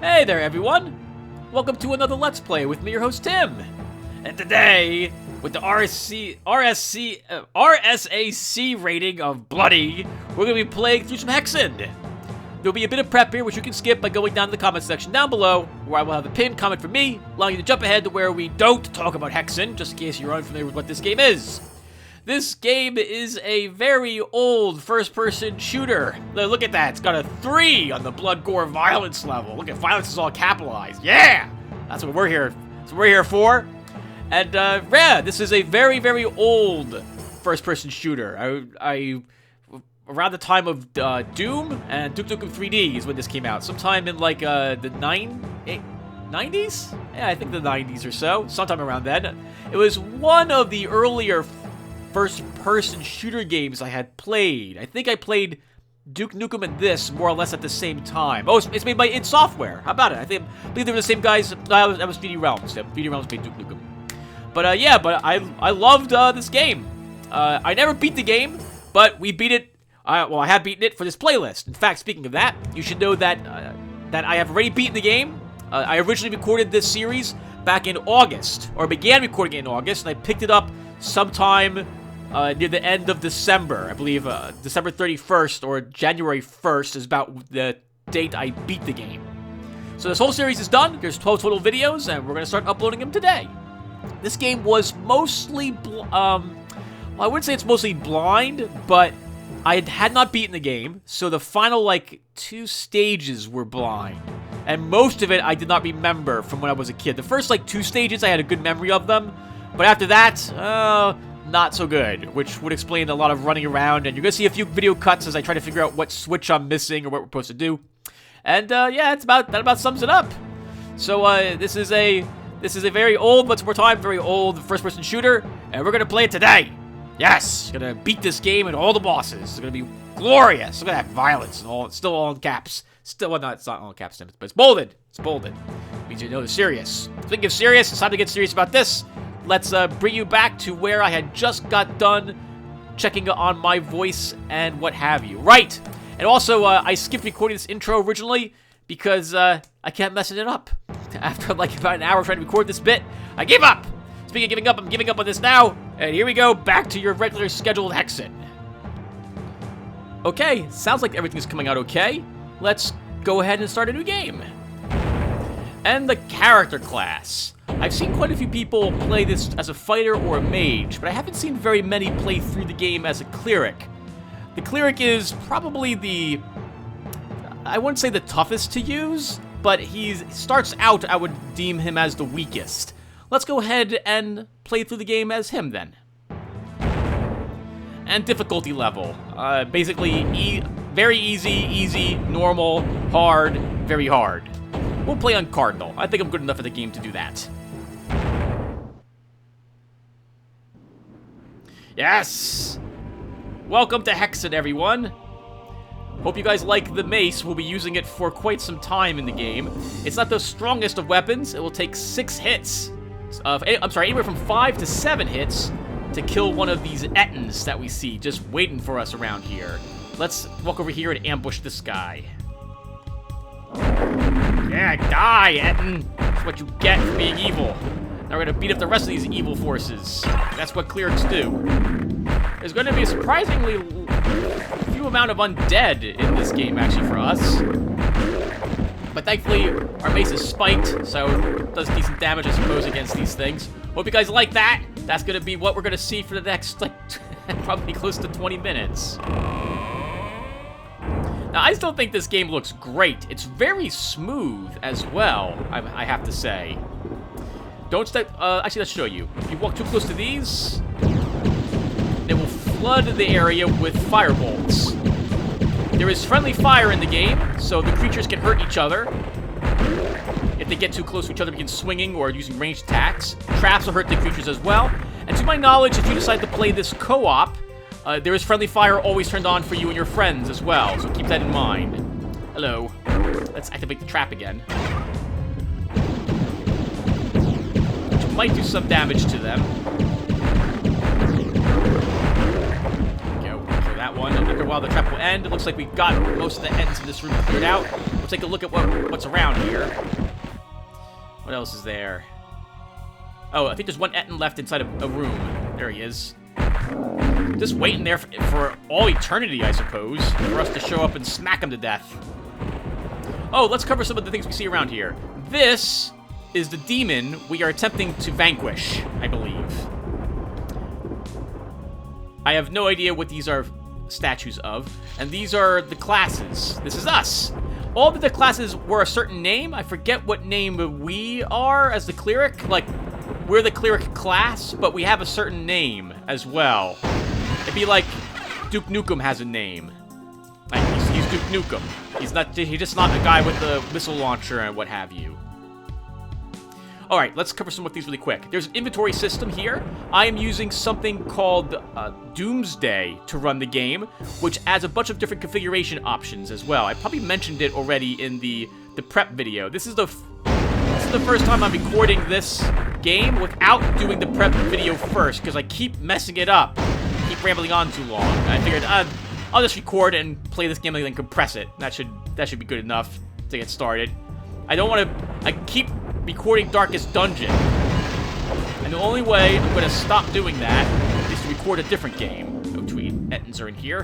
Hey there, everyone! Welcome to another Let's Play with me, your host, Tim. And today, with the RSAC rating of Bloody, we're going to be playing through some Hexen. There'll be a bit of prep here, which you can skip by going down to the comment section down below, where I will have a pinned comment from me, allowing you to jump ahead to where we don't talk about Hexen, just in case you're unfamiliar with what this game is. This game is a very old first-person shooter. Look at that. It's got a 3 on the blood, gore, violence level. Look at violence is all capitalized. Yeah! That's what we're here. That's what we're here for. And, yeah, this is a very, very old first-person shooter. Around the time of Doom and Duke Nukem 3D is when this came out. Sometime in, like, the 90s? Yeah, I think the 90s or so. Sometime around then. It was one of the earlier first-person shooter games I had played. I think I played Duke Nukem and this more or less at the same time. Oh, it's made by id Software. How about it? I believe they were the same guys. That was 3D Realms. Yeah, 3D Realms made Duke Nukem. But yeah, I loved this game. I never beat the game, but we beat it. Well, I have beaten it for this playlist. In fact, speaking of that, you should know that that I have already beaten the game. I originally recorded this series back in August, or began recording it in August, and I picked it up sometime near the end of December. I believe December 31st or January 1st is about the date I beat the game. So this whole series is done. There's 12 total videos, and we're going to start uploading them today. This game was mostly, well, I wouldn't say it's mostly blind, but I had not beaten the game, so the final, like, 2 stages were blind. And most of it I did not remember from when I was a kid. The first, like, 2 stages, I had a good memory of them, but after that, not so good, which would explain a lot of running around, and you're gonna see a few video cuts as I try to figure out what switch I'm missing or what we're supposed to do. And yeah, that about sums it up. So this is a very old, once more time, very old first-person shooter, and we're gonna play it today. Yes, gonna beat this game and all the bosses. It's gonna be glorious. Look at that violence and all. It's still all in caps. Still, well, no, it's not all in caps, but it's bolded. It's bolded. It means you know it's serious. Speaking of serious, it's time to get serious about this. Let's bring you back to where I had just got done checking on my voice and what have you. Right! And also, I skipped recording this intro originally because I kept messing it up. After like about an hour trying to record this bit, I gave up! Speaking of giving up, I'm giving up on this now. And here we go, back to your regular scheduled Hexen. Okay, sounds like everything's coming out okay. Let's go ahead and start a new game. And the character class. I've seen quite a few people play this as a fighter or a mage, but I haven't seen very many play through the game as a cleric. The cleric is probably I wouldn't say the toughest to use, but he starts out, I would deem him as the weakest. Let's go ahead and play through the game as him then. And difficulty level. Basically, very easy, normal, hard, very hard. We'll play on Cardinal. I think I'm good enough at the game to do that. Yes! Welcome to Hexen, everyone. Hope you guys like the mace. We'll be using it for quite some time in the game. It's not the strongest of weapons. It will take 6 hits. I'm sorry, anywhere from 5 to 7 hits to kill one of these Ettins that we see just waiting for us around here. Let's walk over here and ambush this guy. Yeah, die, Ettin. That's what you get for being evil. Now we're gonna beat up the rest of these evil forces. That's what clerics do. There's gonna be a surprisingly few amount of undead in this game, actually, for us. But thankfully, our mace is spiked, so it does decent damage, I suppose, against these things. Hope you guys like that. That's gonna be what we're gonna see for the next, like, probably close to 20 minutes. Now, I still think this game looks great. It's very smooth as well, I have to say. Don't step... actually, let's show you. If you walk too close to these, they will flood the area with firebolts. There is friendly fire in the game, so the creatures can hurt each other. If they get too close to each other, begin swinging or using ranged attacks. Traps will hurt the creatures as well. And to my knowledge, if you decide to play this co-op, there is friendly fire always turned on for you and your friends as well, so keep that in mind. Hello. Let's activate the trap again. Which might do some damage to them. There we go. Kill that one. And after a while, the trap will end. It looks like we've got most of the ends of this room cleared out. We'll let's take a look at what's around here. What else is there? Oh, I think there's one Etten left inside a room. There he is. Just waiting there for all eternity, I suppose, for us to show up and smack him to death. Oh, let's cover some of the things we see around here. This is the demon we are attempting to vanquish, I believe. I have no idea what these are statues of, and these are the classes. This is us. All of the classes were a certain name. I forget what name we are as the Cleric. Like, we're the Cleric class, but we have a certain name as well. It'd be like Duke Nukem has a name. Like, he's Duke Nukem. He's just not a guy with the missile launcher and what have you. Alright, let's cover some of these really quick. There's an inventory system here. I am using something called Doomsday to run the game, which adds a bunch of different configuration options as well. I probably mentioned it already in the prep video. This is the first time I'm recording this game without doing the prep video first, because I keep messing it up. Keep rambling on too long. I figured I'll just record and play this game and then compress it. That should be good enough to get started. I don't want to... I keep recording Darkest Dungeon, and the only way I'm going to stop doing that is to record a different game. No tweet. Ettins are in here.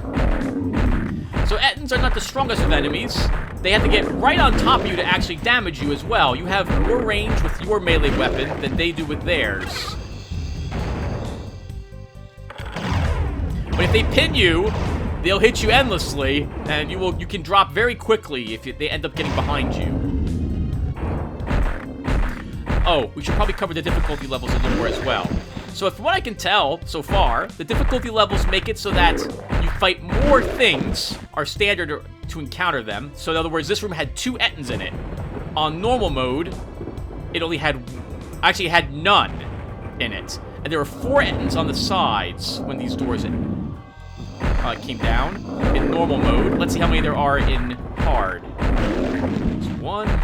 So Ettins are not the strongest of enemies. They have to get right on top of you to actually damage you as well. You have more range with your melee weapon than they do with theirs. But if they pin you, they'll hit you endlessly, and you can drop very quickly if they end up getting behind you. Oh, we should probably cover the difficulty levels a little more as well. So from what I can tell so far, the difficulty levels make it so that you fight more things are standard to encounter them. So in other words, this room had 2 Ettins in it. On normal mode, it only had... Actually, it had none in it. And there were 4 Ettins on the sides when these doors came down in normal mode. Let's see how many there are in hard. There's 1...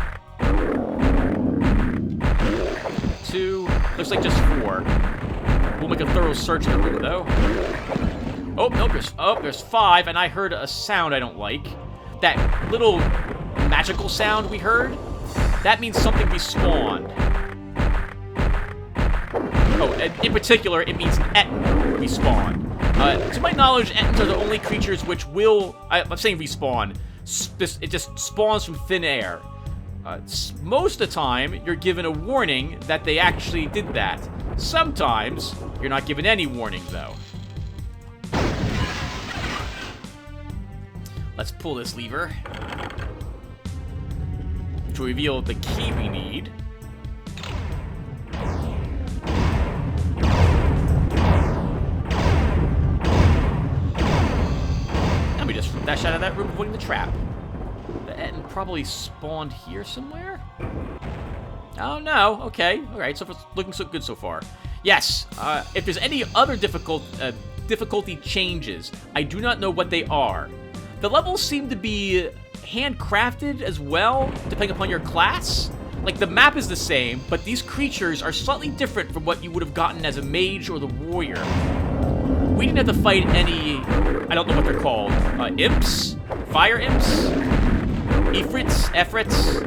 2, looks like just 4. We'll make a thorough search of the room, though. Oh, no, there's 5, and I heard a sound I don't like. That little magical sound we heard, that means something respawned. Oh, in particular, it means an Etten respawn. To my knowledge, Ettins are the only creatures which will... I'm saying respawn. It just spawns from thin air. Most of the time, you're given a warning that they actually did that. Sometimes, you're not given any warning, though. Let's pull this lever, which will reveal the key we need. And we just dash out of that room, avoiding the trap. And probably spawned here somewhere? Oh, no. Okay. All right. So it's looking so good so far. Yes. If there's any other difficulty changes, I do not know what they are. The levels seem to be handcrafted as well, depending upon your class. Like, the map is the same, but these creatures are slightly different from what you would have gotten as a mage or the warrior. We didn't have to fight any... I don't know what they're called. Imps? Fire imps? Efrits.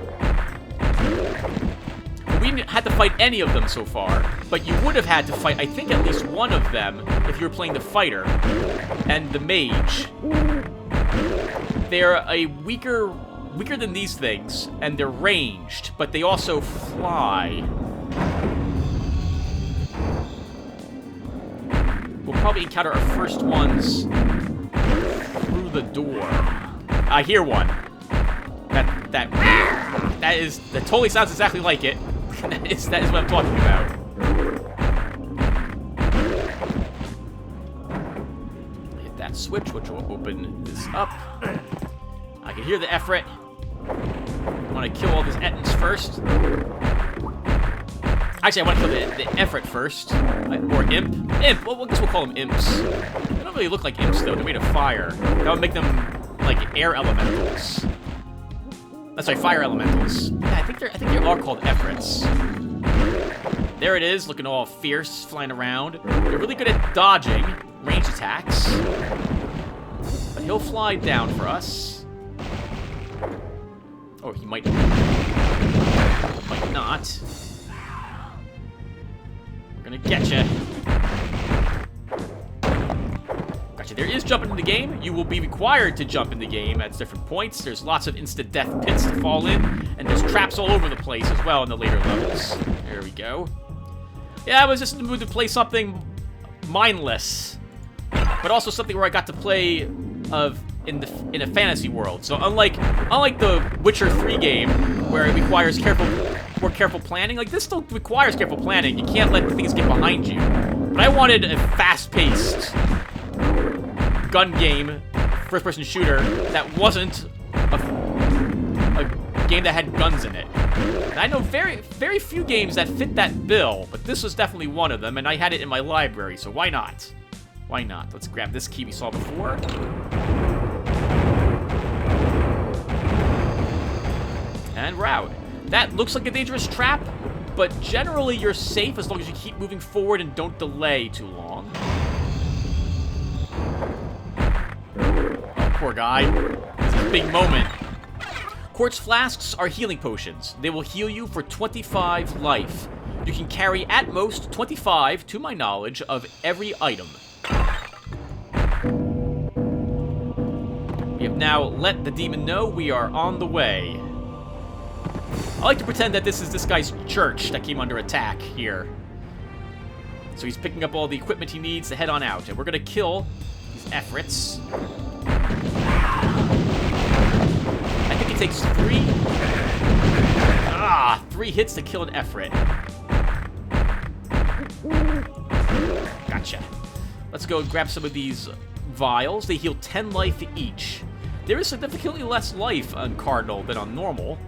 We didn't have to fight any of them so far, but you would have had to fight, I think, at least one of them if you were playing the fighter and the mage. They're a weaker than these things, and they're ranged, but they also fly. We'll probably encounter our first ones through the door. I hear one. That totally sounds exactly like it. that is what I'm talking about. Hit that switch, which will open this up. I can hear the Efret. I want to kill all these Ettins first. Actually, I want to kill the Efret first. Or Imp. Well, I guess we'll call them Imps. They don't really look like Imps, though. They're made of fire. That would make them like air elementals. That's right, fire elementals. Yeah, I think they are called Efrets. There it is, looking all fierce, flying around. They're really good at dodging ranged attacks. But he'll fly down for us. Or he might not. We're gonna get you. Gotcha. There is jumping in the game. You will be required to jump in the game at different points. There's lots of instant death pits to fall in, and there's traps all over the place as well in the later levels. There we go. Yeah, I was just in the mood to play something mindless, but also something where I got to play in a fantasy world. So unlike the Witcher 3 game, where it requires more careful planning, like this still requires careful planning. You can't let things get behind you. But I wanted a fast-paced gun game, first-person shooter that wasn't a game that had guns in it. And I know very, very few games that fit that bill, but this was definitely one of them, and I had it in my library, so why not? Why not? Let's grab this key we saw before. And we're out. That looks like a dangerous trap, but generally you're safe as long as you keep moving forward and don't delay too long. Oh, poor guy. This is a big moment. Quartz flasks are healing potions. They will heal you for 25 life. You can carry at most 25, to my knowledge, of every item. We have now let the demon know we are on the way. I like to pretend that this is this guy's church that came under attack here. So he's picking up all the equipment he needs to head on out. And we're going to kill these efforts. I think it takes 3 hits to kill an Efrit. Gotcha. Let's go and grab some of these vials. They heal 10 life each. There is significantly less life on Cardinal than on normal.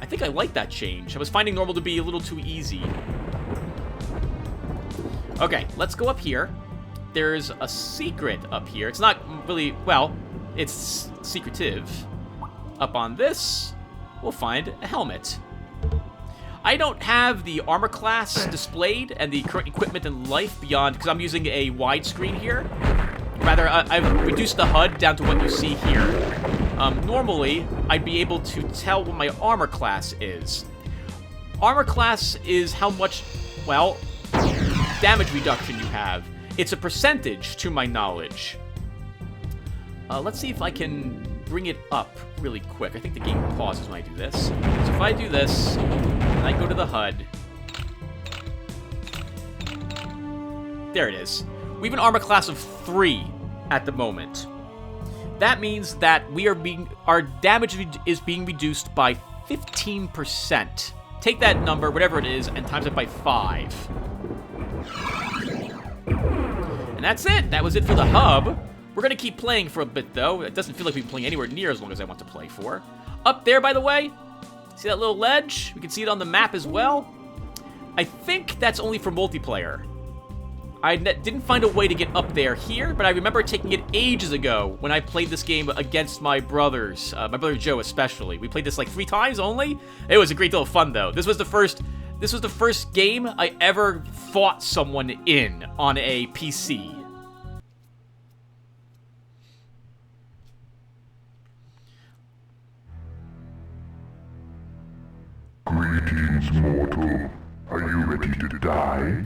I think I like that change. I was finding normal to be a little too easy. Okay, let's go up here. There's a secret up here. It's not really, well, it's secretive. Up on this, we'll find a helmet. I don't have the armor class displayed and the current equipment and life beyond, because I'm using a widescreen here. Rather, I've reduced the HUD down to what you see here. Normally, I'd be able to tell what my armor class is. Armor class is how much, well, damage reduction you have. It's a percentage, to my knowledge. Let's see if I can bring it up really quick. I think the game pauses when I do this. So if I do this, and I go to the HUD. There it is. We have an armor class of 3 at the moment. That means that our damage is being reduced by 15%. Take that number, whatever it is, and times it by 5. And that's it. That was it for the hub. We're going to keep playing for a bit, though. It doesn't feel like we've been playing anywhere near as long as I want to play for. Up there, by the way, see that little ledge? We can see it on the map as well. I think that's only for multiplayer. I didn't find a way to get up there here, but I remember taking it ages ago when I played this game against my brothers, my brother Joe especially. We played this like 3 times only. It was a great deal of fun, though. This was the first game I ever fought someone in on a PC. Greetings, mortal. Are you ready to die?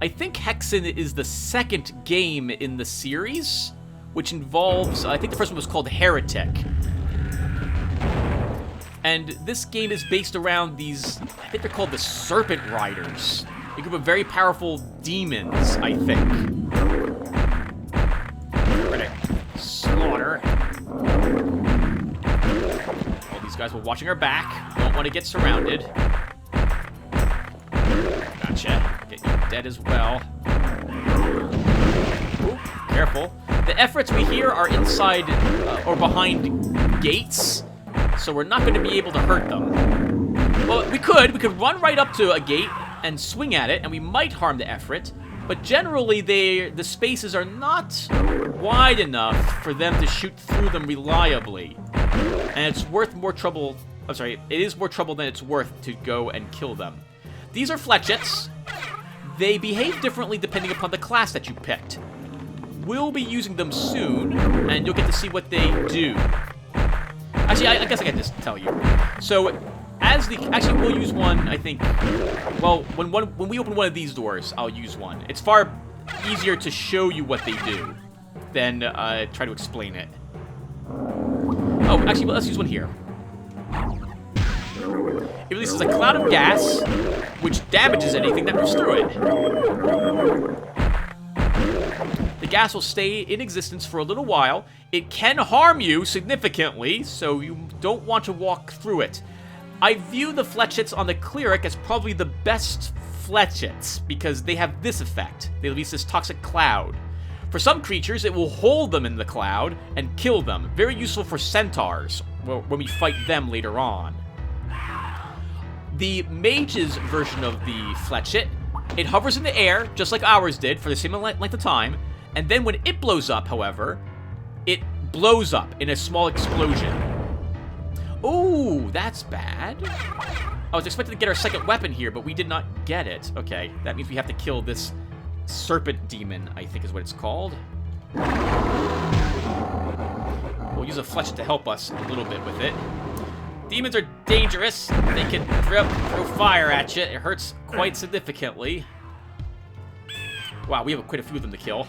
I think Hexen is the second game in the series, which involves, I think the first one was called Heretic. And this game is based around these, I think they're called the Serpent Riders. A group of very powerful demons, I think. We're gonna slaughter. All these guys were watching our back. Don't want to get surrounded. Gotcha. Get you dead as well. Ooh, careful. The efforts we hear are inside or behind gates, so we're not going to be able to hurt them. Well, we could run right up to a gate and swing at it, and we might harm the Efrit, but generally the spaces are not wide enough for them to shoot through them reliably. And it's worth more trouble, I'm sorry, it is more trouble than it's worth to go and kill them. These are fletchets. They behave differently depending upon the class that you picked. We'll be using them soon, and you'll get to see what they do. Actually, I guess I can just tell you. So, actually, we'll use one, I think. Well, when we open one of these doors, I'll use one. It's far easier to show you what they do than try to explain it. Oh, actually, let's use one here. It releases a cloud of gas, which damages anything that moves through it. The gas will stay in existence for a little while. It can harm you significantly, so you don't want to walk through it. I view the fletchets on the Cleric as probably the best fletchets, because they have this effect. They release this toxic cloud. For some creatures, it will hold them in the cloud and kill them. Very useful for Centaurs, when we fight them later on. The Mage's version of the fletchet, it hovers in the air, just like ours did, for the same length of time, and then when it blows up, however, it blows up in a small explosion. Ooh, that's bad. I was expecting to get our second weapon here, but we did not get it. Okay, that means we have to kill this serpent demon, I think is what it's called. We'll use a fletchet to help us a little bit with it. Demons are dangerous. They can throw fire at you. It hurts quite significantly. Wow, we have quite a few of them to kill.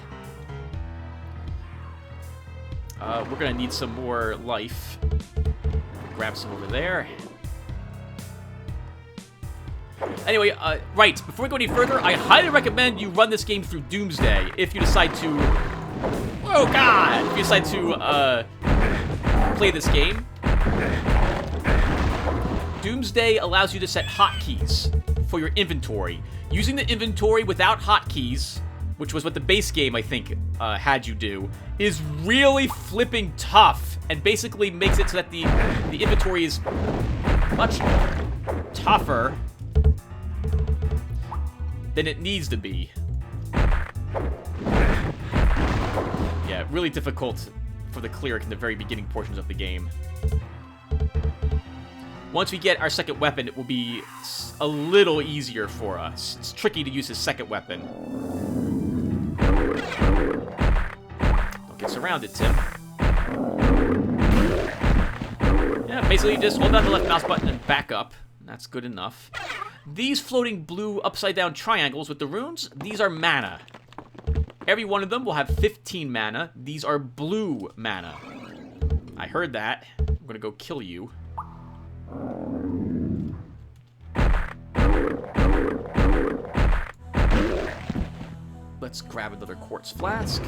We're gonna need some more life. Grab some over there. Anyway, right, before we go any further, I highly recommend you run this game through Doomsday if you decide to... Oh, God! If you decide to, play this game. Doomsday allows you to set hotkeys for your inventory. Using the inventory without hotkeys, which was what the base game, I think, had you do, is really flipping tough, and basically makes it so that the inventory is much tougher than it needs to be. Yeah, really difficult for the Cleric in the very beginning portions of the game. Once we get our second weapon, it will be a little easier for us. It's tricky to use his second weapon. Don't get surrounded, Tim. Yeah, basically just hold down the left mouse button and back up. That's good enough. These floating blue upside-down triangles with the runes, these are mana. Every one of them will have 15 mana. These are blue mana. I heard that. I'm gonna go kill you. Let's grab another quartz flask.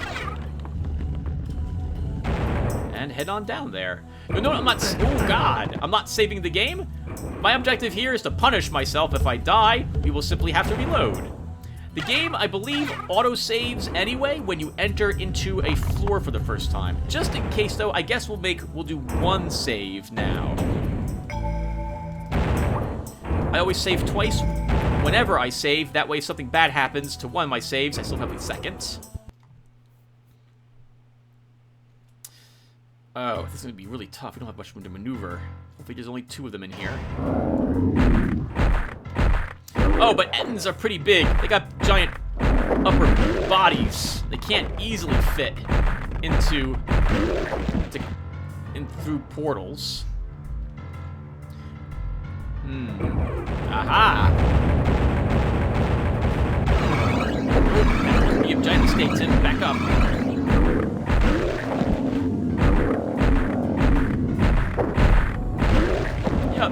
And head on down there. You know what? Oh, God. I'm not saving the game. My objective here is to punish myself if I die. We will simply have to reload. The game, I believe, auto-saves anyway when you enter into a floor for the first time. Just in case, though, I guess we'll do one save now. I always save twice whenever I save. That way, if something bad happens to one of my saves, I still have the second. Oh, this is going to be really tough. We don't have much room to maneuver. Hopefully there's only 2 of them in here. Oh, but Ettins are pretty big. They got giant upper bodies. They can't easily fit in through portals. Aha! That could be a giant mistake, Tim. Back up. Yep.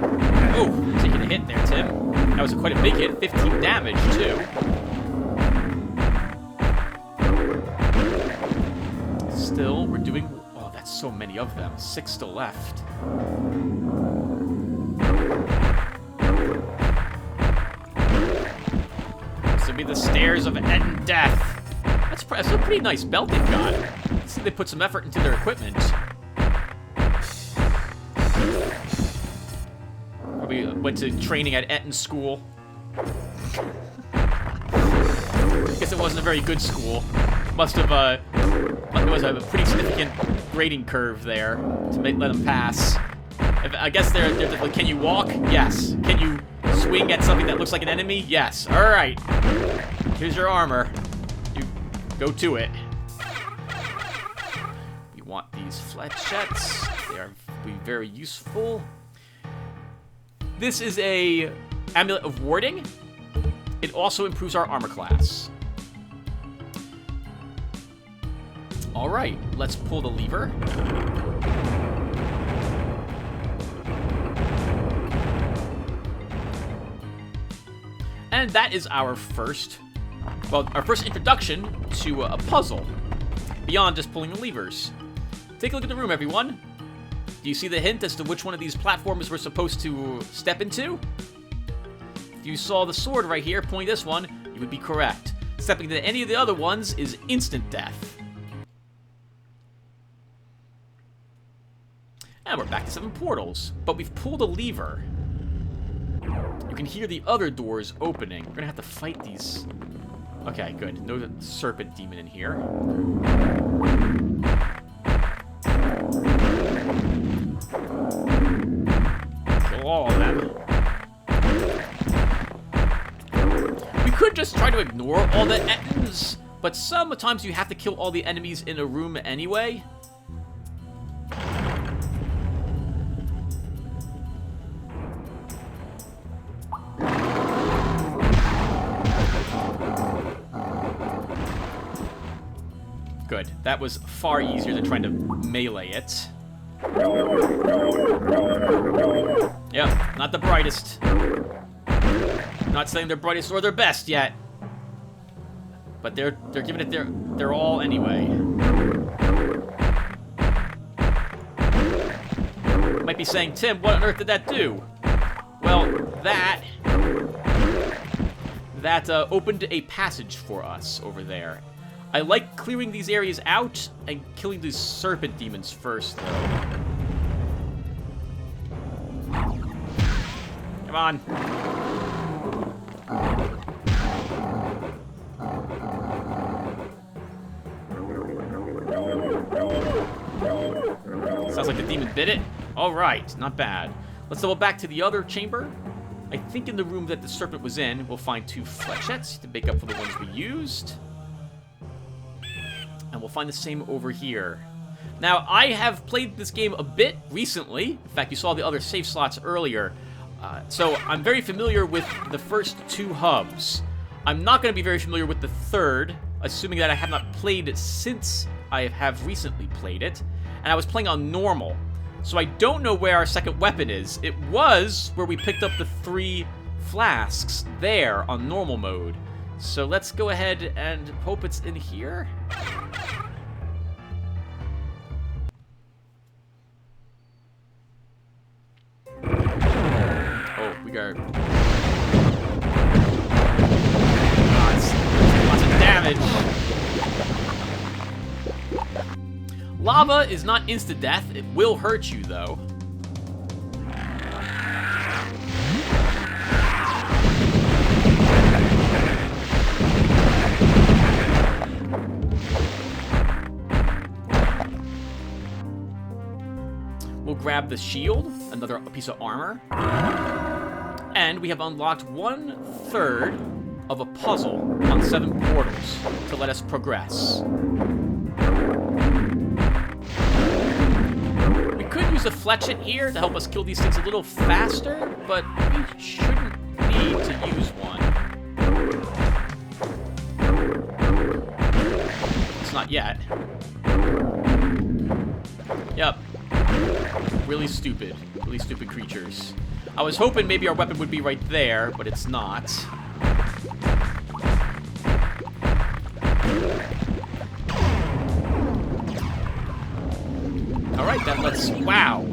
Oh, taking a hit there, Tim. That was quite a big hit. 15 damage, too. Still, we're doing... Oh, that's so many of them. 6 still left. This will be the stairs of Ettin Death. That's a pretty nice belt they've got. See, they put some effort into their equipment. We went to training at Ettin School. I guess it wasn't a very good school. Must have, there was a pretty significant grading curve there to let them pass. I guess they're like, can you walk? Yes. Can you swing at something that looks like an enemy? Yes. All right. Here's your armor. You go to it. We want these fletchettes. They are be very useful. This is a Amulet of Warding. It also improves our armor class. Alright, let's pull the lever. And that is our first introduction to a puzzle, beyond just pulling the levers. Take a look at the room, everyone. Do you see the hint as to which one of these platforms we're supposed to step into? If you saw the sword right here, pointing this one, you would be correct. Stepping into any of the other ones is instant death. And we're back to 7 portals, but we've pulled a lever. You can hear the other doors opening. We're gonna have to fight these. Okay, good. No serpent demon in here. Kill all of them. We could just try to ignore all the enemies, but sometimes you have to kill all the enemies in a room anyway. Good. That was far easier than trying to melee it. Yep, not the brightest. Not saying they're brightest or their best yet. But they're giving it their all anyway. Might be saying, Tim, what on earth did that do? Well, that opened a passage for us over there. I like clearing these areas out and killing these serpent demons first, though. Come on. Sounds like the demon bit it. All right, not bad. Let's double back to the other chamber. I think in the room that the serpent was in, we'll find 2 flechettes to make up for the ones we used. And we'll find the same over here. Now, I have played this game a bit recently. In fact, you saw the other save slots earlier. So I'm very familiar with the first 2 hubs. I'm not going to be very familiar with the third, assuming that I have not played it since I have recently played it. And I was playing on normal. So I don't know where our second weapon is. It was where we picked up the 3 flasks there on normal mode. So let's go ahead and hope it's in here. Oh, we got lots of damage. Lava is not insta-death. It will hurt you, though. We'll grab the shield, another piece of armor. And we have unlocked 1/3 of a puzzle on 7 portals to let us progress. We could use a fletchet here to help us kill these things a little faster, but we shouldn't need to use one. It's not yet. Yep. Really stupid creatures. I was hoping maybe our weapon would be right there, but it's not. Alright, that lets... Wow!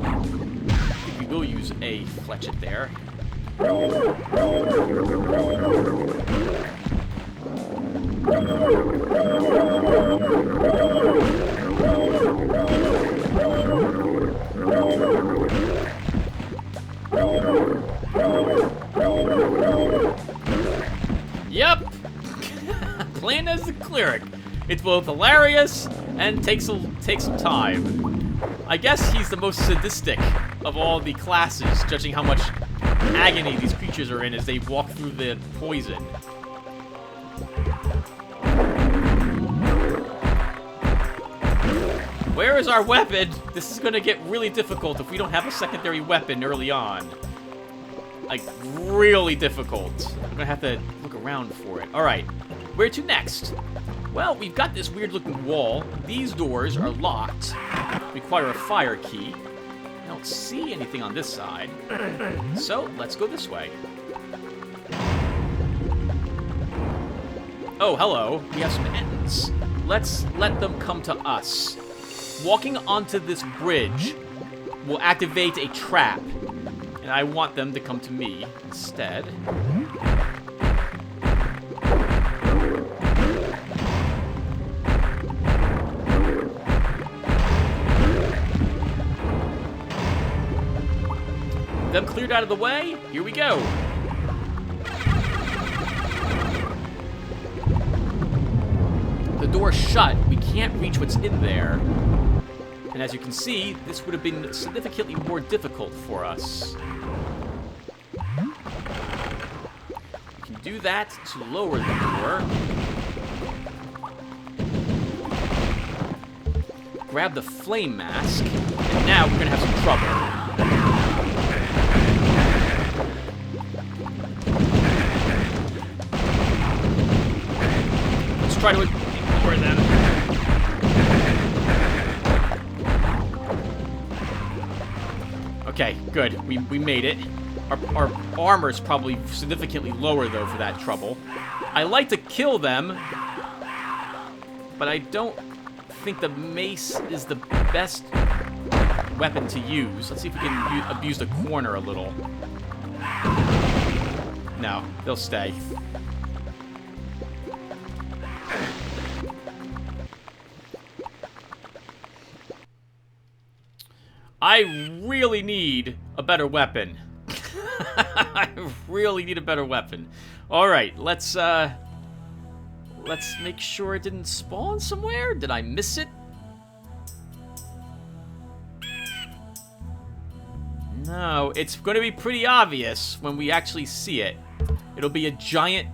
I think we will use a fletchet there. Yep! Playing as the Cleric. It's both hilarious and takes some time. I guess he's the most sadistic of all the classes, judging how much agony these creatures are in as they walk through the poison. Where is our weapon? This is gonna get really difficult if we don't have a secondary weapon early on. Like, really difficult. I'm gonna have to look around for it. Alright, where to next? Well, we've got this weird-looking wall. These doors are locked. Require a fire key. I don't see anything on this side. So, let's go this way. Oh, hello. We have some ents. Let's let them come to us. Walking onto this bridge will activate a trap. And I want them to come to me instead. Them cleared out of the way. Here we go. The door's shut. We can't reach what's in there. And as you can see, this would have been significantly more difficult for us. We can do that to lower the door. Grab the flame mask. And now we're going to have some trouble. Let's try to ignore them. Okay, good. We made it. Our armor's probably significantly lower, though, for that trouble. I like to kill them, but I don't think the mace is the best weapon to use. Let's see if we can abuse the corner a little. No, they'll stay. I really need a better weapon. I really need a better weapon. Alright, let's make sure it didn't spawn somewhere. Did I miss it? No, it's going to be pretty obvious when we actually see it. It'll be a giant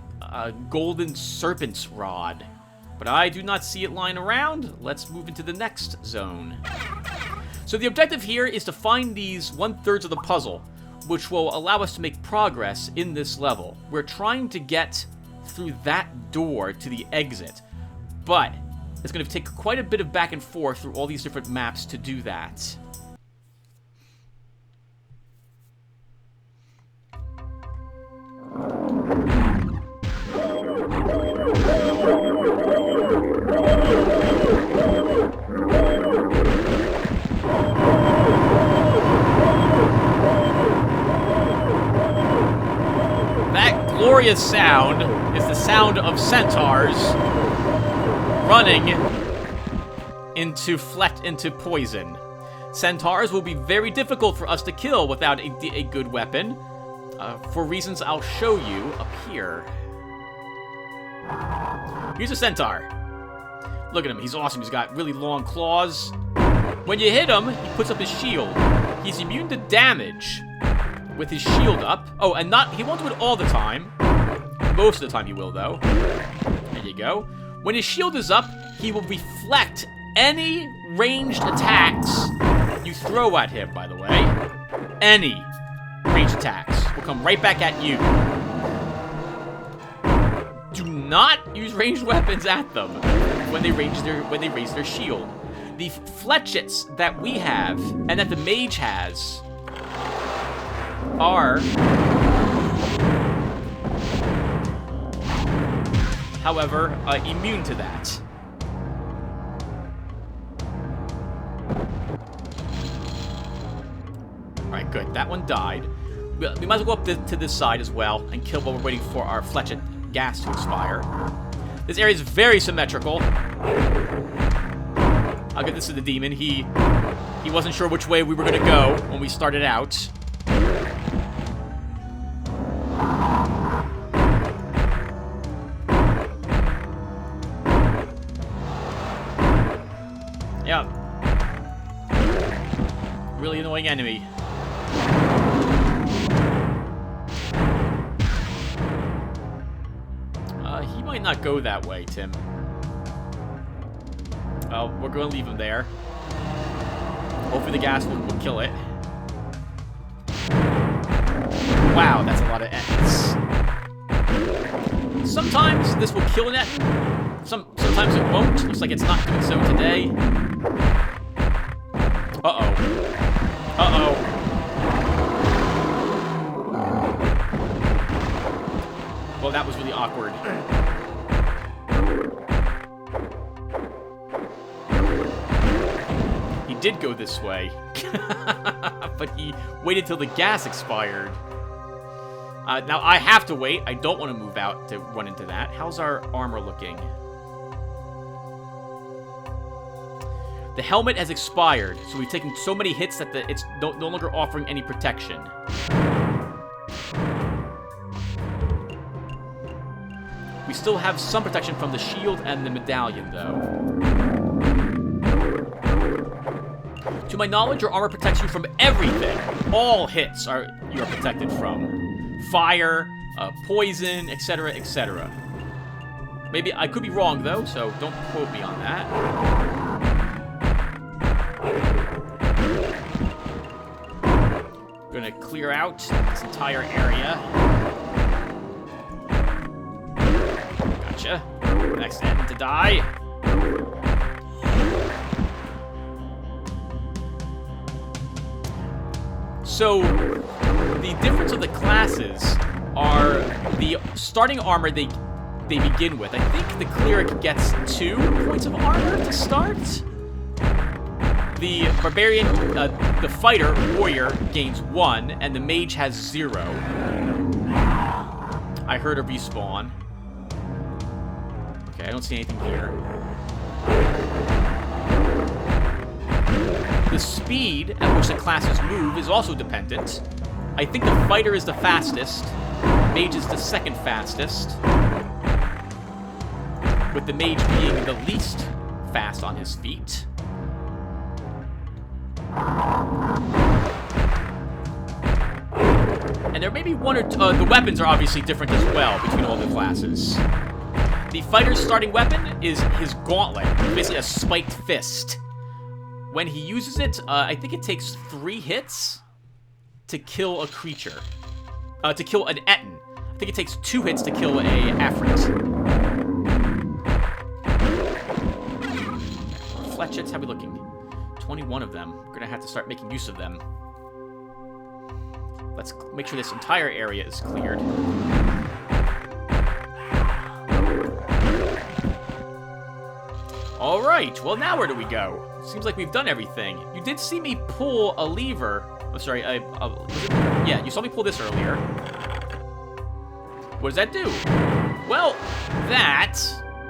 golden serpent's rod. But I do not see it lying around. Let's move into the next zone. So the objective here is to find these 1/3 of the puzzle, which will allow us to make progress in this level. We're trying to get through that door to the exit, but it's going to take quite a bit of back and forth through all these different maps to do that. Glorious sound is the sound of centaurs running into poison. Centaurs will be very difficult for us to kill without a good weapon, for reasons I'll show you up here. Here's a centaur. Look at him, he's awesome. He's got really long claws. When you hit him, he puts up his shield. He's immune to damage with his shield up. Oh, and he won't do it all the time. Most of the time he will, though. There you go. When his shield is up, he will reflect any ranged attacks you throw at him, by the way. Any ranged attacks will come right back at you. Do not use ranged weapons at them when they raise their shield. The fletchets that we have, and that the mage has, are, however, immune to that. Alright, good. That one died. We might as well go up to this side as well and kill while we're waiting for our fletchet gas to expire. This area is very symmetrical. I'll give this to the demon. He wasn't sure which way we were going to go when we started out. Yeah. Really annoying enemy. He might not go that way, Tim. Well, we're going to leave him there. Hopefully the gas will kill it. Wow, that's a lot of Ettins. Sometimes this will kill an Ettin. Sometimes it won't. Looks like it's not doing so today. Uh-oh. Uh-oh. Well, that was really awkward. He did go this way. But he waited till the gas expired. Now, I have to wait. I don't want to move out to run into that. How's our armor looking? The helmet has expired, so we've taken so many hits that it's no longer offering any protection. We still have some protection from the shield and the medallion, though. To my knowledge, your armor protects you from everything. All hits you are protected from. Fire, poison, etc., etc. Maybe I could be wrong, though, so don't quote me on that. We're gonna clear out this entire area. Gotcha. Next end to die. So, the difference of the classes are the starting armor they begin with. I think the Cleric gets 2 points of armor to start. The Barbarian, the Fighter, Warrior, gains 1, and the Mage has 0. I heard a respawn. Okay, I don't see anything here. The speed at which the classes move is also dependent. I think the Fighter is the fastest. Mage is the second fastest. With the Mage being the least fast on his feet. And there may be one or two... the weapons are obviously different as well between all the classes. The Fighter's starting weapon is his gauntlet. Basically a spiked fist. When he uses it, I think it takes 3 hits to kill a creature. To kill an Ettin. I think it takes 2 hits to kill a Afrit. Fletchets, how are we looking? 21 of them. We're gonna have to start making use of them. Let's make sure this entire area is cleared. Alright, well now where do we go? Seems like we've done everything. You did see me pull a lever. Oh, sorry, yeah, you saw me pull this earlier. What does that do? Well, that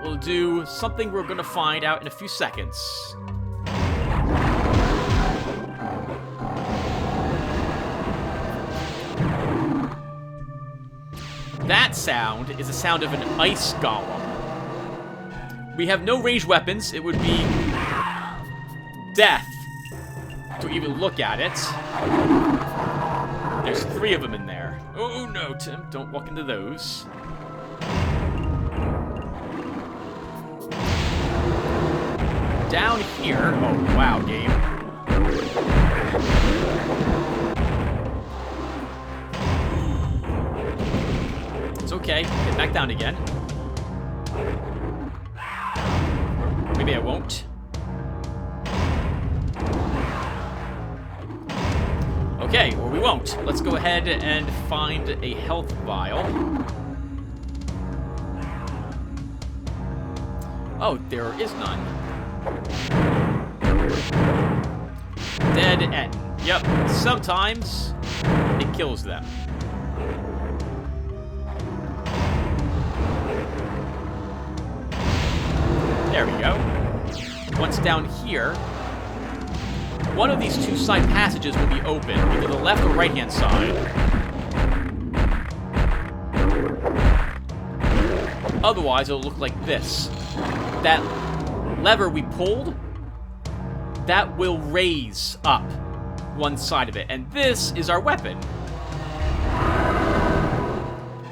will do something we're gonna find out in a few seconds. That sound is the sound of an ice golem. We have no ranged weapons. It would be death to even look at it. There's 3 of them in there. Oh no, Tim, don't walk into those. Down here, oh wow, game. It's okay, get back down again. Maybe I won't. Okay, or we won't. Let's go ahead and find a health vial. Oh, there is none. Dead end. Yep, sometimes it kills them. There we go. Once down here, one of these 2 side passages will be open, either the left or right-hand side. Otherwise, it'll look like this. That lever we pulled, that will raise up one side of it, and this is our weapon.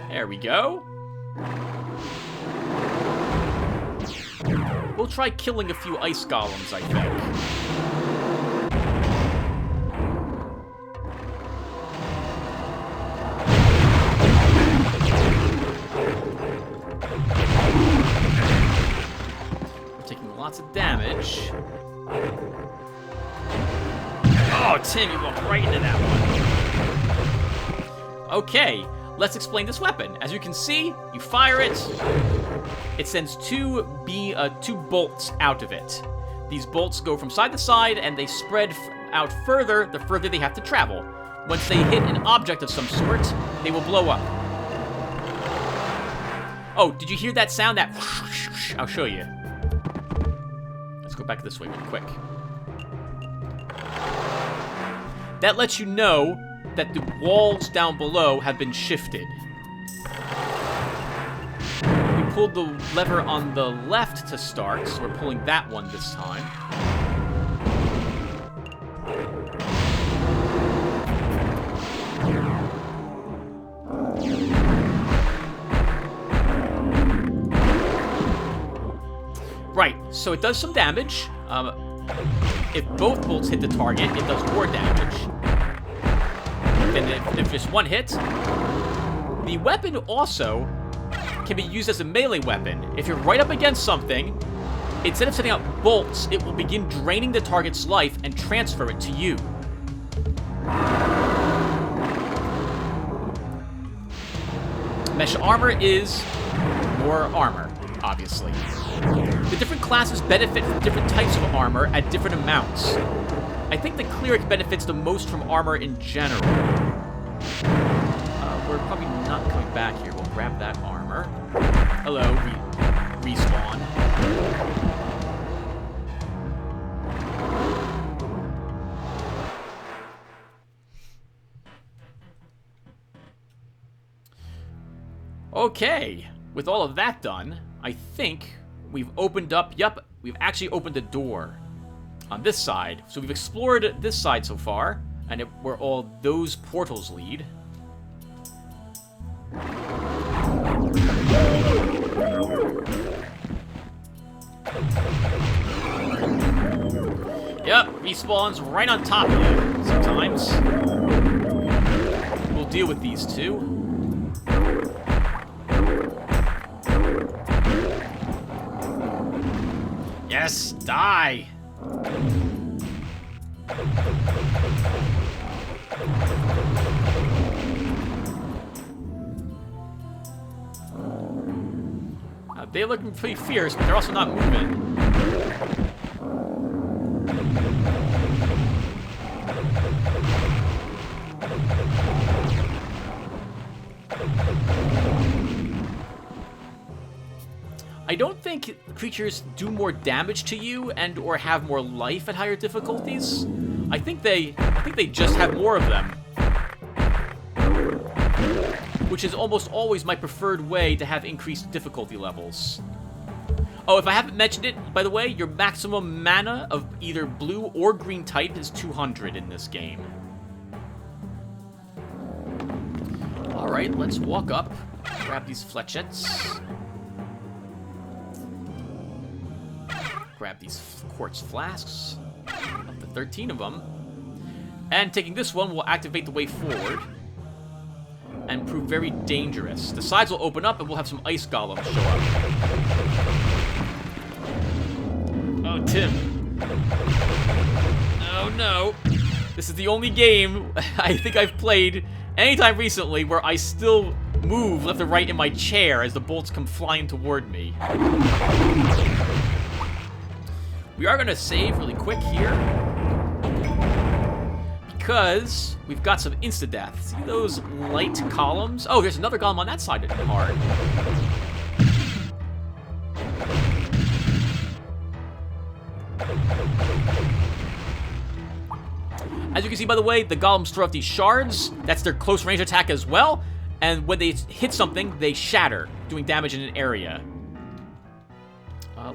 There we go. We'll try killing a few ice golems, I think. lots of damage. Oh, Tim, you walked right into that one. Okay, let's explain this weapon. As you can see, you fire it. It sends two bolts out of it. These bolts go from side to side, and they spread out further the further they have to travel. Once they hit an object of some sort, they will blow up. Oh, did you hear that sound? That whoosh? I'll show you. Let's go back this way real quick. That lets you know that the walls down below have been shifted. We pulled the lever on the left to start, so we're pulling that one this time. Right, so it does some damage. If both bolts hit the target, it does more damage. Then if just one hit, the weapon also can be used as a melee weapon. If you're right up against something, instead of setting out bolts, it will begin draining the target's life and transfer it to you. Mesh armor is more armor, obviously. The different classes benefit from different types of armor at different amounts. I think the Cleric benefits the most from armor in general. We're probably not coming back here. We'll grab that armor. Hello, respawn. Okay, with all of that done, I think we've opened up, we've actually opened a door on this side. So we've explored this side so far, and where all those portals lead. Yep, respawns right on top of you sometimes. We'll deal with these two. Yes, die! They're looking pretty fierce, but they're also not moving. I don't think creatures do more damage to you and or have more life at higher difficulties. I think they just have more of them. Which is almost always my preferred way to have increased difficulty levels. Oh, if I haven't mentioned it, by the way, your maximum mana of either blue or green type is 200 in this game. Alright, let's walk up, grab these flechettes. Grab these quartz flasks, up to 13 of them. And taking this one will activate the way forward and prove very dangerous. The sides will open up and we'll have some ice golems show up. Oh, Tim. Oh, no. This is the only game I think I've played anytime recently where I still move left and right in my chair as the bolts come flying toward me. We are going to save really quick here, because we've got some insta-death. See those light columns? Oh, there's another golem on that side hard. As you can see, by the way, the golems throw out these shards. That's their close range attack as well. And when they hit something, they shatter, doing damage in an area.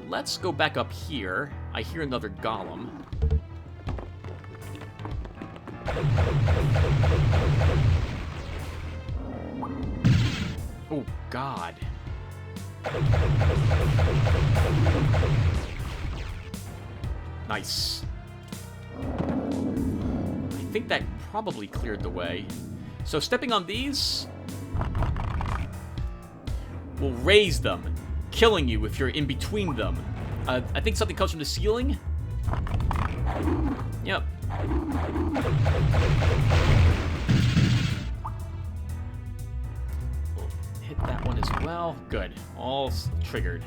Let's go back up here. I hear another golem. Oh, God. Nice. I think that probably cleared the way. So stepping on these will raise them, killing you if you're in between them. I think something comes from the ceiling. Yep. We'll hit that one as well. Good. All triggered.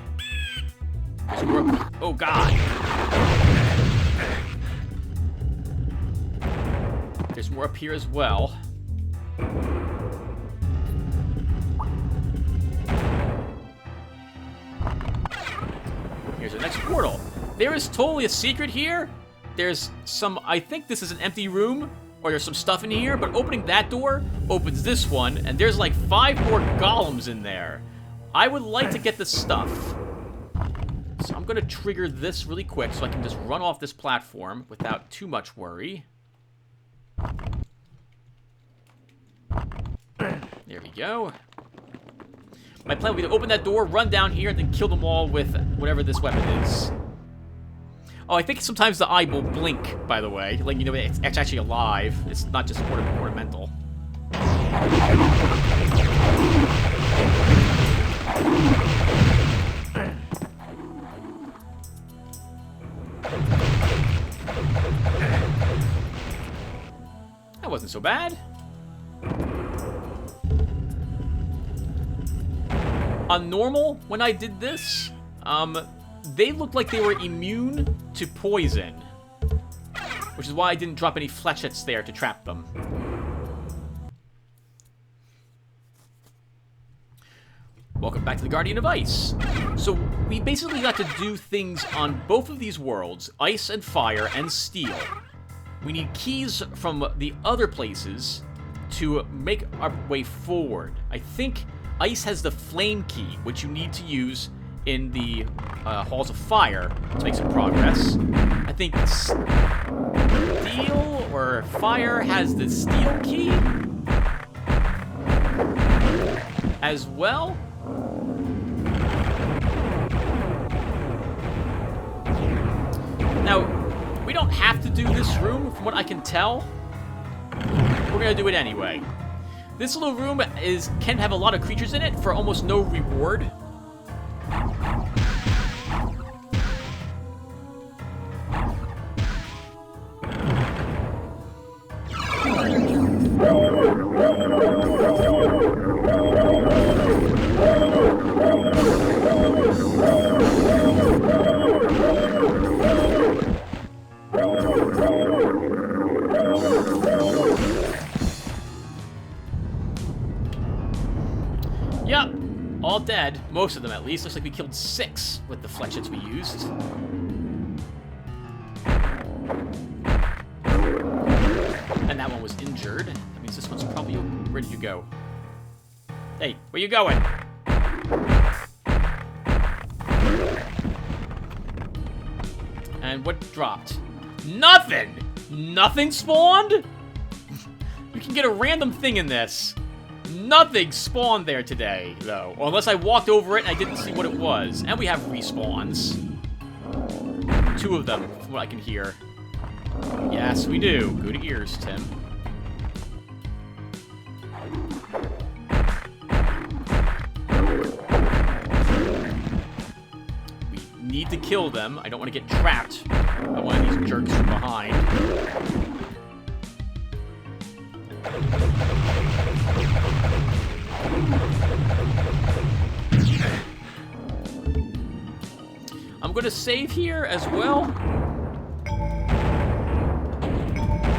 There's more. Oh, God. There's more up here as well. Here's the next portal. There is totally a secret here. There's some, I think this is an empty room, or there's some stuff in here, but opening that door opens this one, and there's like 5 more golems in there. I would like to get the stuff. So I'm gonna trigger this really quick so I can just run off this platform without too much worry. There we go. My plan would be to open that door, run down here, and then kill them all with whatever this weapon is. Oh, I think sometimes the eye will blink, by the way. Like, you know, it's actually alive. It's not just ornamental. That wasn't so bad. On normal, when I did this, they looked like they were immune to poison, which is why I didn't drop any fletchets there to trap them. Welcome back to the Guardian of Ice. So we basically got to do things on both of these worlds, ice and fire and steel. We need keys from the other places to make our way forward. I think ice has the flame key, which you need to use in the Halls of Fire to make some progress. I think steel or fire has the steel key as well. Now, we don't have to do this room, from what I can tell. We're gonna do it anyway. This little room can have a lot of creatures in it for almost no reward. Yep, all dead. Most of them, at least. Looks like we killed 6 with the fletchets we used. And that one was injured. That means this one's probably... Where did you go? Hey, where you going? And what dropped? Nothing! Nothing spawned? You can get a random thing in this. Nothing spawned there today, though. Or unless I walked over it and I didn't see what it was. And we have respawns. 2 of them, from what I can hear. Yes, we do. Good ears, Tim. We need to kill them. I don't want to get trapped by one of these jerks from behind. I'm going to save here as well.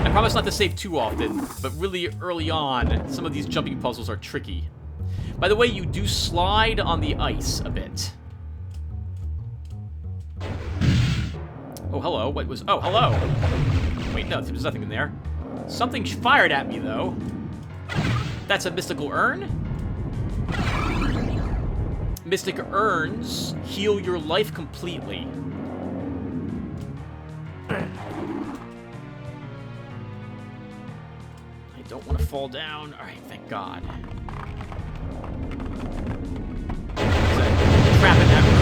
I promise not to save too often, but really early on, some of these jumping puzzles are tricky. By the way, you do slide on the ice a bit. Oh, hello. What was... Oh, hello. Wait, no, there's nothing in there. Something fired at me, though. That's a mystical urn. Mystic urns heal your life completely. I don't want to fall down. All right, thank God. There's a trap in that room.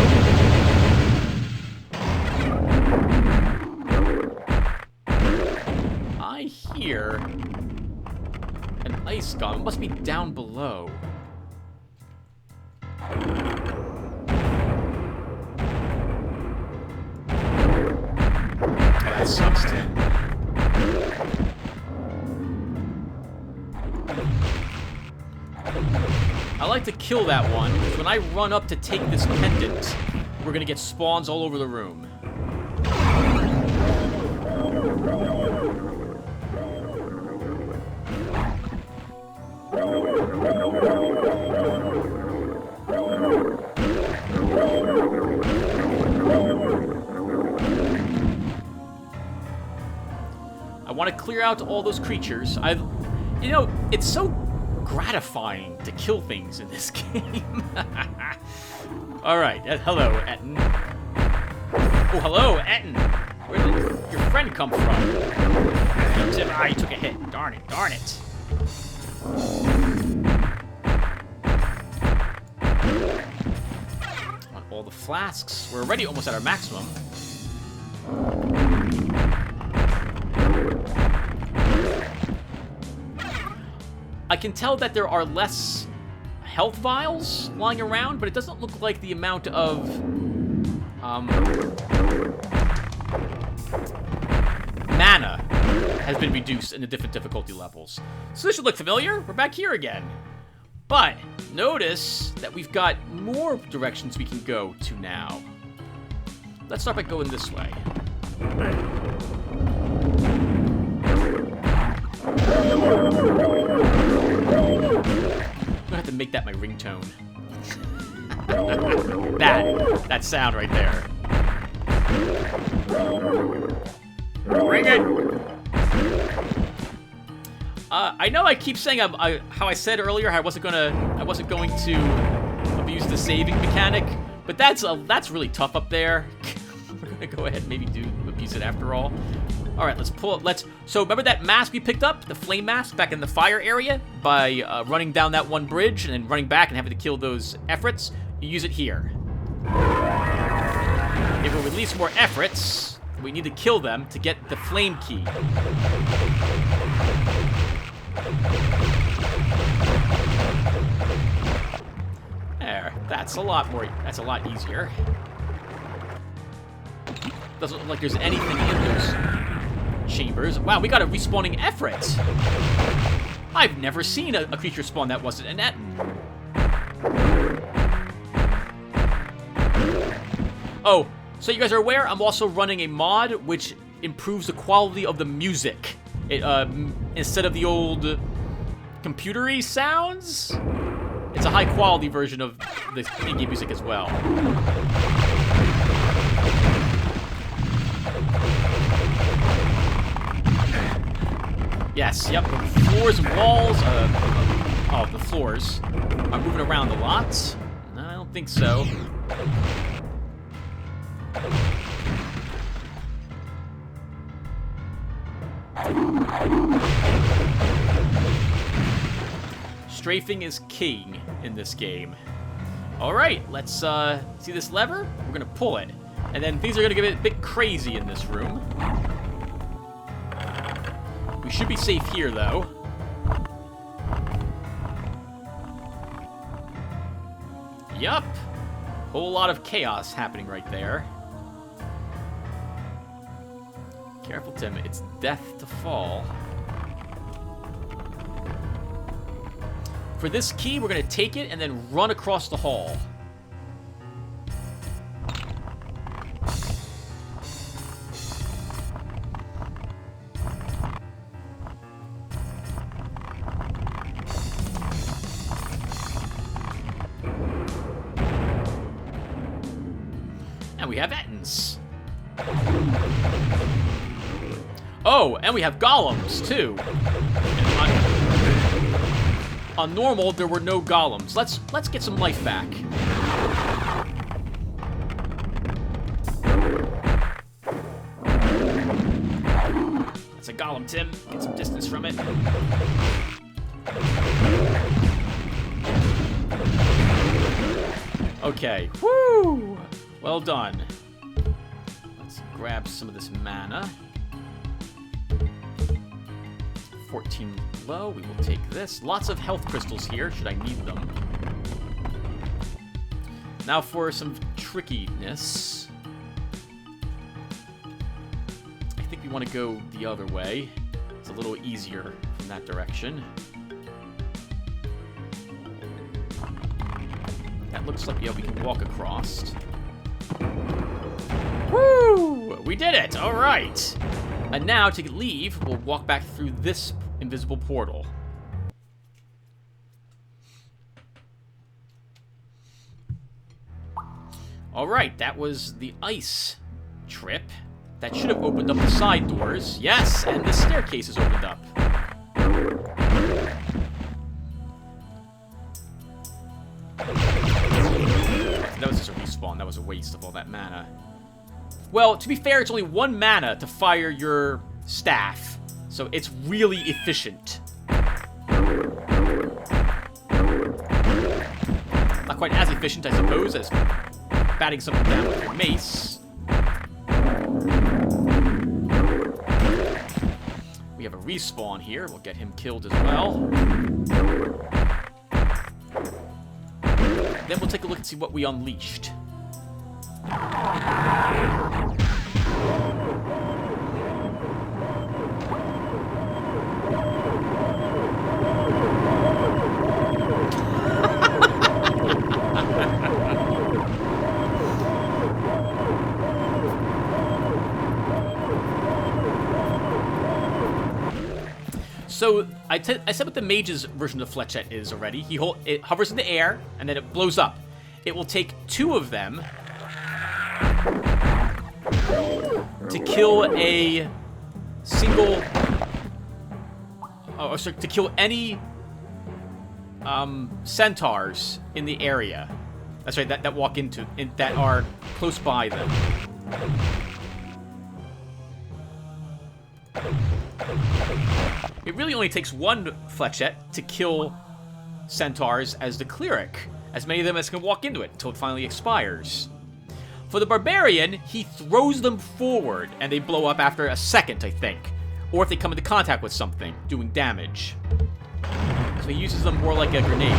I hear an ice golem. It must be down below. like to kill that one, because when I run up to take this pendant, we're gonna get spawns all over the room. I want to clear out all those creatures. You know, it's so gratifying to kill things in this game. Alright, hello, Etten. Oh, hello, Etten. Where did your friend come from? Ah, he took a hit. Darn it, darn it. Want all the flasks. We're already almost at our maximum. I can tell that there are less health vials lying around, but it doesn't look like the amount of mana has been reduced in the different difficulty levels. So this should look familiar. We're back here again. But notice that we've got more directions we can go to now. Let's start by going this way. I'm gonna have to make that my ringtone. that sound right there. Ring it! I know I keep saying how I said earlier I wasn't going to abuse the saving mechanic, but that's really tough up there. We're gonna go ahead and maybe abuse it after all. All right, so remember that mask we picked up, the flame mask back in the fire area, by running down that one bridge and then running back and having to kill those efforts? You use it here. It will release more efforts. We need to kill them to get the flame key. There, that's a lot easier. Doesn't look like there's anything in those chambers. Wow, we got a respawning Efrit. I've never seen a creature spawn that wasn't an Etten. Oh, so you guys are aware, I'm also running a mod which improves the quality of the music. It instead of the old computery sounds, it's a high quality version of the in-game music as well. Yes, yep, the floors and walls of the floors are moving around a lot. No, I don't think so. Strafing is king in this game. Alright, let's see this lever? We're gonna pull it. And then things are gonna get a bit crazy in this room. We should be safe here, though. Yup. Whole lot of chaos happening right there. Careful, Tim. It's death to fall. For this key, we're going to take it and then run across the hall. And we have Ettins. Oh, and we have golems, too. On normal, there were no golems. Let's get some life back. That's a golem, Tim. Get some distance from it. Okay. Woo! Well done. Let's grab some of this mana. 14 low. We will take this. Lots of health crystals here, should I need them. Now for some trickiness. I think we want to go the other way. It's a little easier from that direction. that looks like, yeah, we can walk across. Woo! We did it! Alright! And now, to leave, we'll walk back through this invisible portal. Alright, that was the ice trip. That should have opened up the side doors. Yes, and the staircase is opened up. That was just a respawn. That was a waste of all that mana. Well, to be fair, it's only 1 mana to fire your staff. So it's really efficient. Not quite as efficient, I suppose, as batting something down with your mace. We have a respawn here. We'll get him killed as well. Then we'll take a look and see what we unleashed. So, I said what the Mage's version of the Fletchette is already. It hovers in the air, and then it blows up. It will take 2 of them to kill a single... Oh, sorry, to kill any centaurs in the area. That's right, that walk into... that are close by them. It really only takes 1 Fletchette to kill centaurs as the Cleric. As many of them as can walk into it until it finally expires. For the Barbarian, he throws them forward, and they blow up after a second, I think. Or if they come into contact with something, doing damage. So he uses them more like a grenade.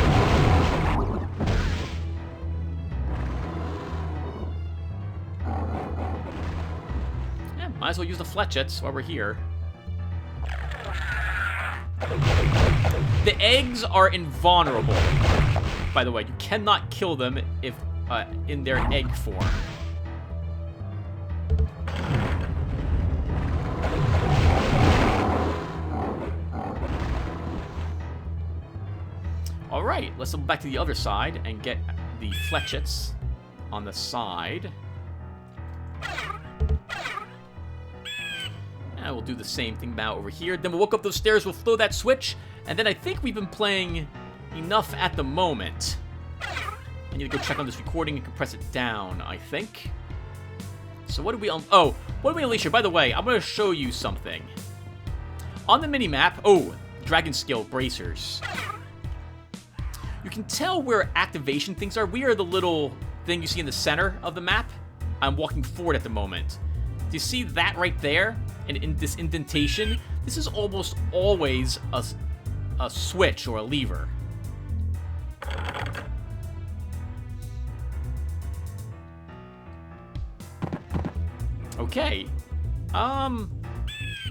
Yeah, might as well use the Fletchettes while we're here. The eggs are invulnerable, by the way. You cannot kill them if in their egg form. Alright, let's go back to the other side and get the Fletchettes on the side. And we'll do the same thing now over here. Then we'll walk up those stairs, we'll throw that switch, and then I think we've been playing enough at the moment. I need to go check on this recording and compress it down, I think. So what did we... what did we unleash here? By the way, I'm going to show you something. On the minimap... Oh, Dragon Skill Bracers. You can tell where activation things are. We are the little thing you see in the center of the map. I'm walking forward at the moment. Do you see that right there? And in this indentation? This is almost always a switch or a lever. Okay.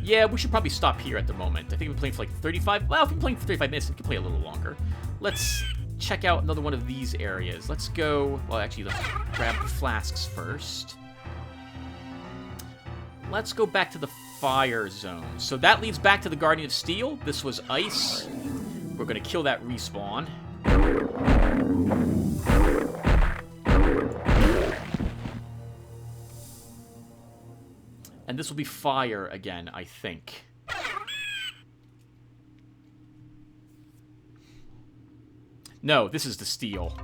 Yeah, we should probably stop here at the moment. I think we've been playing for like 35... Well, if we've been playing for 35 minutes, we can play a little longer. Let's check out another one of these areas. Let's go... Well, actually, let's grab the flasks first. Let's go back to the fire zone. So that leads back to the Guardian of Steel. This was ice. We're going to kill that respawn. And this will be fire again, I think. No, this is the steel.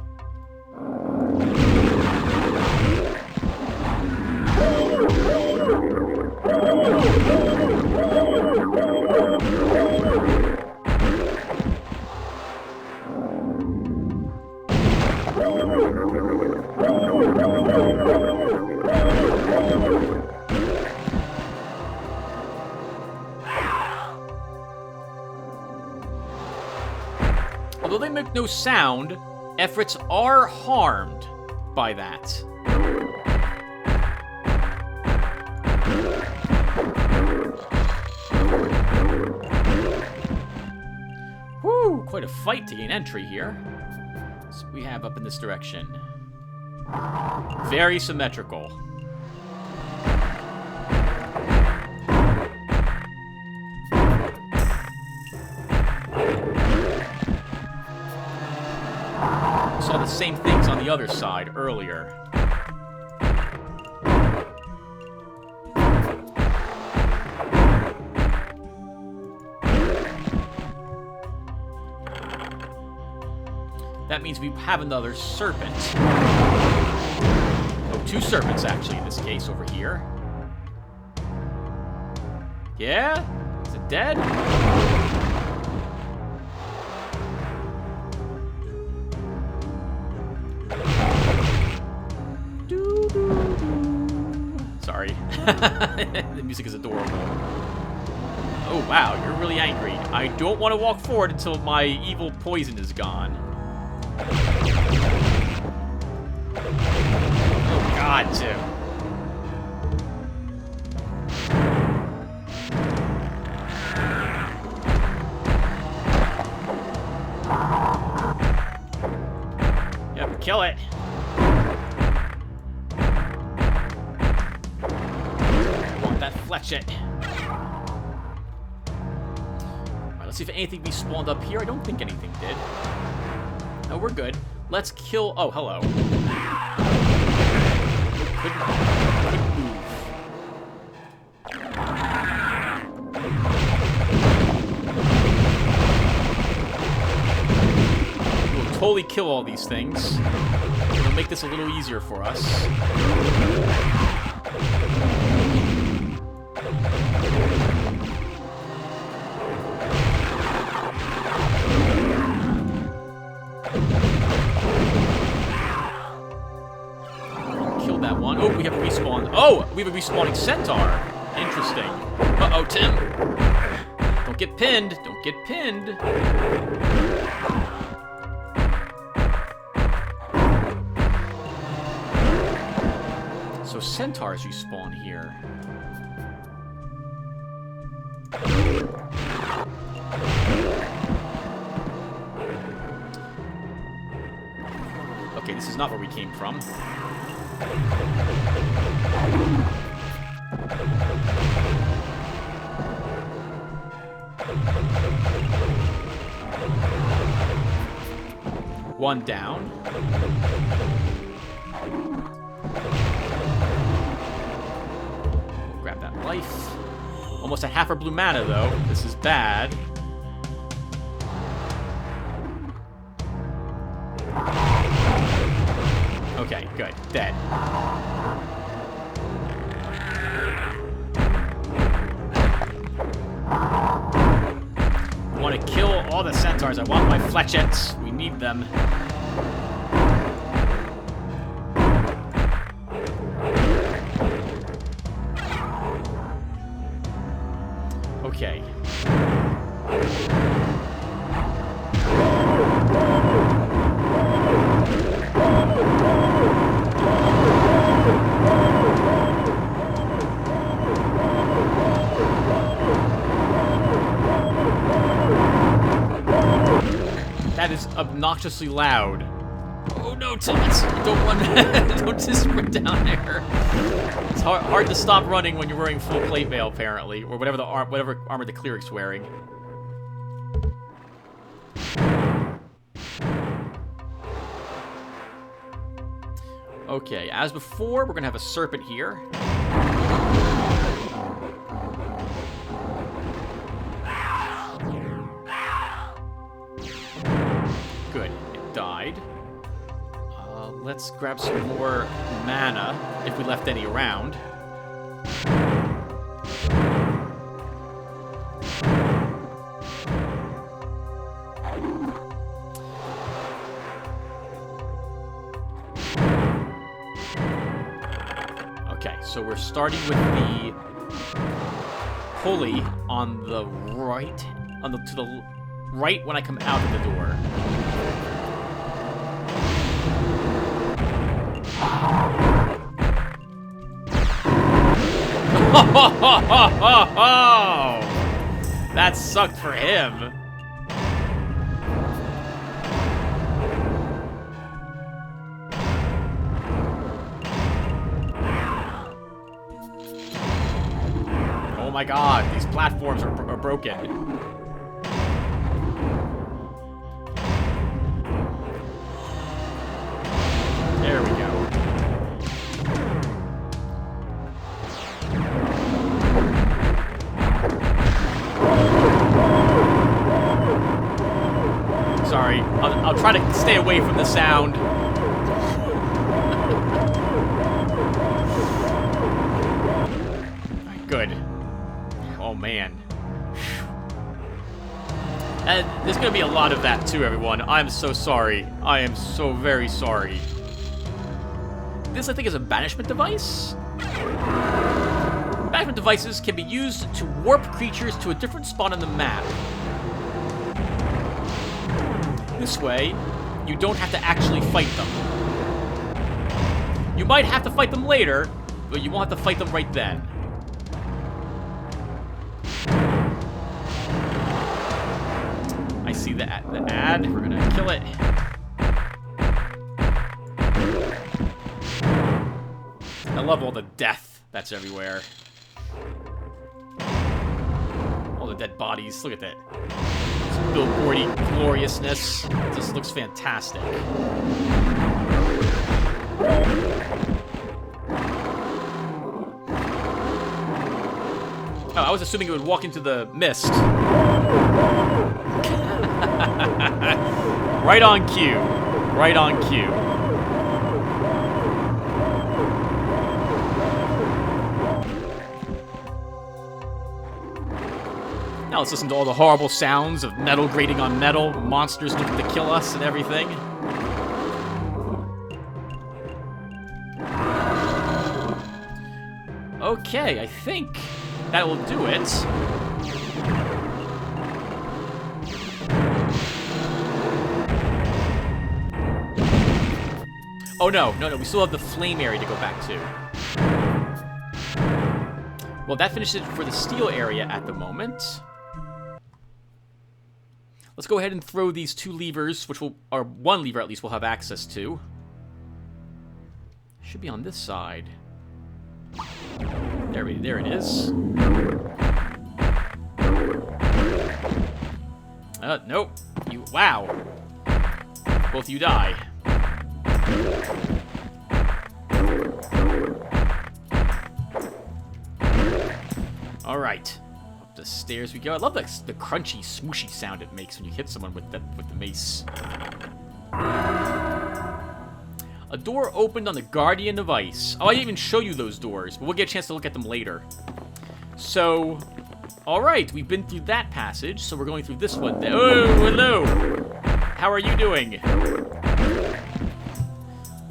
Although they make no sound, efforts are harmed by that. Whew, quite a fight to gain entry here. So we have up in this direction? Very symmetrical. Saw the same things on the other side earlier. That means we have another serpent. Oh, two serpents, actually, in this case, over here. Yeah? Is it dead? Sorry. The music is adorable. Oh, wow, you're really angry. I don't want to walk forward until my evil poison is gone. Oh, God, Tim. Yep, kill it. I want that fletchet. Alright, let's see if anything respawned up here. I don't think anything did. No, we're good. Let's kill... Oh, hello. Couldn't move. We'll totally kill all these things. It'll make this a little easier for us. Oh, we have a respawn. Oh, we have a respawning Centaur. Interesting. Uh-oh, Tim. Don't get pinned. Don't get pinned. So Centaurs respawn here. Okay, this is not where we came from. One down. We'll grab that life. Almost a half our blue mana, though. This is bad. Okay, good. Dead. I want to kill all the centaurs. I want my fletchets. We need them. Okay. That is obnoxiously loud. Oh no, Thomas! Don't run! Don't just sprint down there. It's hard to stop running when you're wearing full plate mail, apparently, or whatever whatever armor the Cleric's wearing. Okay, as before, we're gonna have a serpent here. Good, it died. Let's grab some more mana, if we left any around. Okay, so we're starting with the pulley on the right, to the right when I come out of the door. That sucked for him. my god, these platforms are broken. There we go. Sorry, I'll try to stay away from the sound. Good. Oh, man. And there's gonna be a lot of that, too, everyone. I'm so sorry. I am so very sorry. This, I think, is a banishment device? Banishment devices can be used to warp creatures to a different spot on the map. This way, you don't have to actually fight them. You might have to fight them later, but you won't have to fight them right then. I see the ad. We're gonna kill it. I love all the death that's everywhere. All the dead bodies. Look at that. This billboardy gloriousness. This looks fantastic. Oh, I was assuming it would walk into the mist. Right on cue. Right on cue. Now let's listen to all the horrible sounds of metal grating on metal, monsters looking to kill us and everything. Okay, I think that will do it. Oh no, we still have the flame area to go back to. Well, that finishes it for the steel area at the moment. Let's go ahead and throw these two levers, which will, or one lever at least, we'll have access to. Should be on this side. There it is. Nope. Wow. Both of you die. All right. Up the stairs we go. I love the crunchy, smooshy sound it makes when you hit someone with the mace. A door opened on the Guardian of Ice. Oh, I didn't even show you those doors, but we'll get a chance to look at them later. So, alright, we've been through that passage, so we're going through this one. Oh, hello! How are you doing?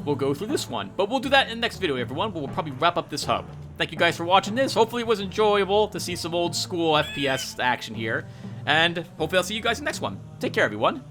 We'll go through this one, but we'll do that in the next video, everyone. We'll probably wrap up this hub. Thank you guys for watching this. Hopefully it was enjoyable to see some old school FPS action here, and hopefully I'll see you guys in the next one. Take care, everyone.